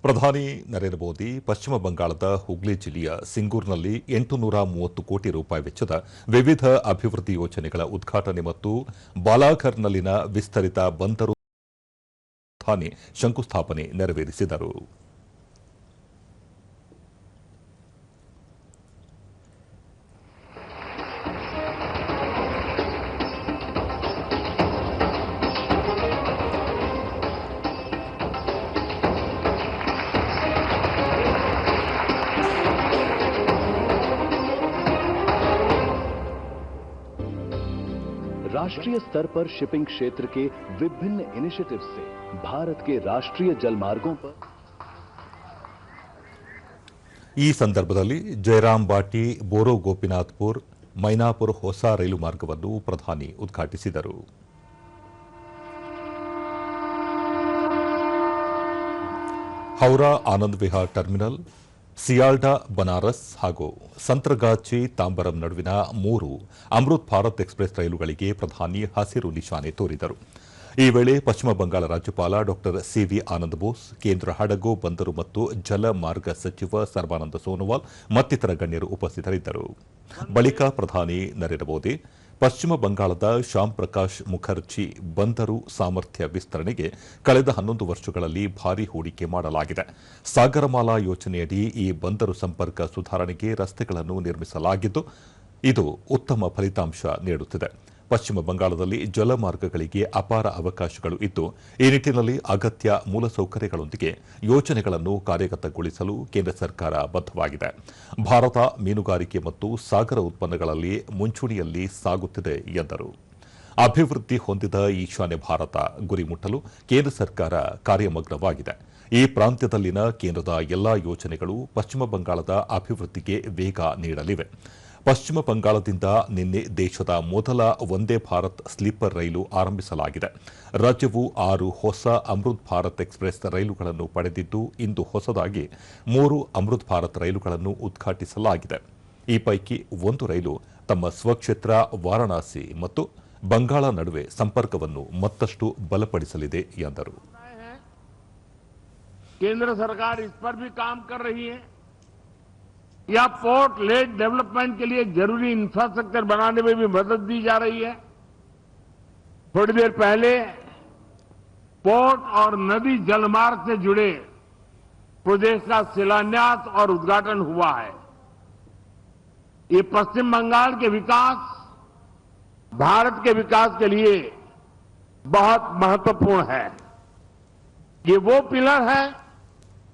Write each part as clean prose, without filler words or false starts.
ಪ್ರಧಾನಿ ನರೇಂದ್ರ ಮೋದಿ ಪಶ್ಚಿಮ ಬಂಗಾಳದ ಹುಗ್ಲಿ ಜಿಲ್ಲೆಯ ಸಿಂಗೂರ್ನಲ್ಲಿ 830 ಕೋಟಿ ರೂಪಾಯಿ ವೆಚ್ಚದ ವಿವಿಧ ಅಭಿವೃದ್ಧಿ ಯೋಜನೆಗಳ ಉದ್ಘಾಟನೆ ಮತ್ತು ಬಾಲಾಘರ್ನಲ್ಲಿನ ವಿಸ್ತರಿತ ಬಂದರು ಪ್ರಧಾನಿ ಶಂಕುಸ್ಥಾಪನೆ ನೆರವೇರಿಸಿದರು. राष्ट्रीय स्तर पर शिपिंग क्षेत्र के विभिन्न इनिशिएटिव्स से भारत के राष्ट्रीय जलमार्गों पर ಈ ಸಂದರ್ಭದಲ್ಲಿ ಜಯರಾಮ್ ಬಾಟಿ ಬೋರೋ ಗೋಪಿನಾಥ್ಪುರ್ ಮೈನಾಪುರ್ ಹೊಸ ರೈಲು ಮಾರ್ಗವನ್ನು ಪ್ರಧಾನಿ ಉದ್ಘಾಟಿಸಿದರು. ಹೌರಾ ಆನಂದ್ ವಿಹಾರ್ ಟರ್ಮಿನಲ್, ಸಿಯಾಲ್ಡಾ ಬನಾರಸ್ ಹಾಗೂ ಸಂತ್ರಗಾಚಿ ತಾಂಬರಂ ನಡುವಿನ 3 ಅಮೃತ್ ಭಾರತ್ ಎಕ್ಸ್ಪ್ರೆಸ್ ರೈಲುಗಳಿಗೆ ಪ್ರಧಾನಿ ಹಸಿರು ನಿಶಾನೆ ತೋರಿದರು. ಈ ವೇಳೆ ಪಶ್ಚಿಮ ಬಂಗಾಳ ರಾಜ್ಯಪಾಲ ಡಾ ಸಿವಿ ಆನಂದ್ ಬೋಸ್, ಕೇಂದ್ರ ಹಡಗು, ಬಂದರು ಮತ್ತು ಜಲ ಮಾರ್ಗ ಸಚಿವ ಸರ್ಬಾನಂದ ಸೋನೋವಾಲ್ ಮತ್ತಿತರ ಗಣ್ಯರು ಉಪಸ್ಥಿತರಿದ್ದರು. ಬಳಿಕ ಪ್ರಧಾನಿ ನರೇಂದ್ರ ಮೋದಿ ಪಶ್ಚಿಮ ಬಂಗಾಳದ ಶ್ಯಾಮ್ ಪ್ರಕಾಶ್ ಮುಖರ್ಜಿ ಬಂದರು ಸಾಮರ್ಥ್ಯ ವಿಸ್ತರಣೆಗೆ ಕಳೆದ 11 ವರ್ಷಗಳಲ್ಲಿ ಭಾರೀ ಹೂಡಿಕೆ ಮಾಡಲಾಗಿದೆ. ಸಾಗರಮಾಲಾ ಯೋಜನೆಯಡಿ ಈ ಬಂದರು ಸಂಪರ್ಕ ಸುಧಾರಣೆಗೆ ರಸ್ತೆಗಳನ್ನು ನಿರ್ಮಿಸಲಾಗಿದ್ದು, ಇದು ಉತ್ತಮ ಫಲಿತಾಂಶ ನೀಡುತ್ತಿದೆ. ಪಶ್ಚಿಮ ಬಂಗಾಳದಲ್ಲಿ ಜಲಮಾರ್ಗಗಳಿಗೆ ಅಪಾರ ಅವಕಾಶಗಳು ಇದ್ದು, ಈ ನಿಟ್ಟಿನಲ್ಲಿ ಅಗತ್ಯ ಮೂಲಸೌಕರ್ಯಗಳೊಂದಿಗೆ ಯೋಜನೆಗಳನ್ನು ಕಾರ್ಯಗತಗೊಳಿಸಲು ಕೇಂದ್ರ ಸರ್ಕಾರ ಬದ್ಧವಾಗಿದೆ. ಭಾರತ ಮೀನುಗಾರಿಕೆ ಮತ್ತು ಸಾಗರ ಉತ್ಪನ್ನಗಳಲ್ಲಿ ಮುಂಚೂಣಿಯಲ್ಲಿ ಸಾಗುತ್ತಿದೆ ಎಂದರು. ಅಭಿವೃದ್ಧಿ ಹೊಂದಿದ ಈಶಾನ್ಯ ಭಾರತ ಗುರಿ ಮುಟ್ಟಲು ಕೇಂದ್ರ ಸರ್ಕಾರ ಕಾರ್ಯಮಗ್ನವಾಗಿದೆ. ಈ ಪ್ರಾಂತ್ಯದಲ್ಲಿನ ಕೇಂದ್ರದ ಎಲ್ಲಾ ಯೋಜನೆಗಳು ಪಶ್ಚಿಮ ಬಂಗಾಳದ ಅಭಿವೃದ್ಧಿಗೆ ವೇಗ ನೀಡಲಿವೆ. ಪಶ್ಚಿಮ ಬಂಗಾಳದಿಂದ ನಿನ್ನೆ ದೇಶದ ಮೊದಲ ವಂದೇ ಭಾರತ್ ಸ್ಲೀಪರ್ ರೈಲು ಆರಂಭಿಸಲಾಗಿದೆ. ರಾಜ್ಯವು 6 ಹೊಸ ಅಮೃತ್ ಭಾರತ್ ಎಕ್ಸ್ಪ್ರೆಸ್ ರೈಲುಗಳನ್ನು ಪಡೆದಿದ್ದು, ಇಂದು ಹೊಸದಾಗಿ 3 ಅಮೃತ್ ಭಾರತ್ ರೈಲುಗಳನ್ನು ಉದ್ಘಾಟಿಸಲಾಗಿದೆ. ಈ ಪೈಕಿ 1 ರೈಲು ತಮ್ಮ ಸ್ವಕ್ಷೇತ್ರ ವಾರಾಣಸಿ ಮತ್ತು ಬಂಗಾಳ ನಡುವೆ ಸಂಪರ್ಕವನ್ನು ಮತ್ತಷ್ಟು ಬಲಪಡಿಸಲಿದೆ ಎಂದರು. केंद्र सरकार इस पर भी काम कर रही है या पोर्ट लेड डेवलपमेंट के लिए जरूरी इंफ्रास्ट्रक्चर बनाने में भी मदद दी जा रही है. थोड़ी देर पहले पोर्ट और नदी जलमार्ग से जुड़े प्रोजेक्ट का शिलान्यास और उद्घाटन हुआ है. ये पश्चिम बंगाल के विकास, भारत के विकास के लिए बहुत महत्वपूर्ण है. ये वो पिलर है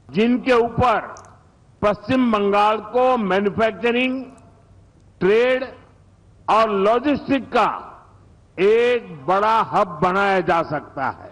जिनके ऊपर पश्चिम बंगाल को मैन्युफैक्चरिंग, ट्रेड और लॉजिस्टिक का एक बड़ा हब बनाया जा सकता है.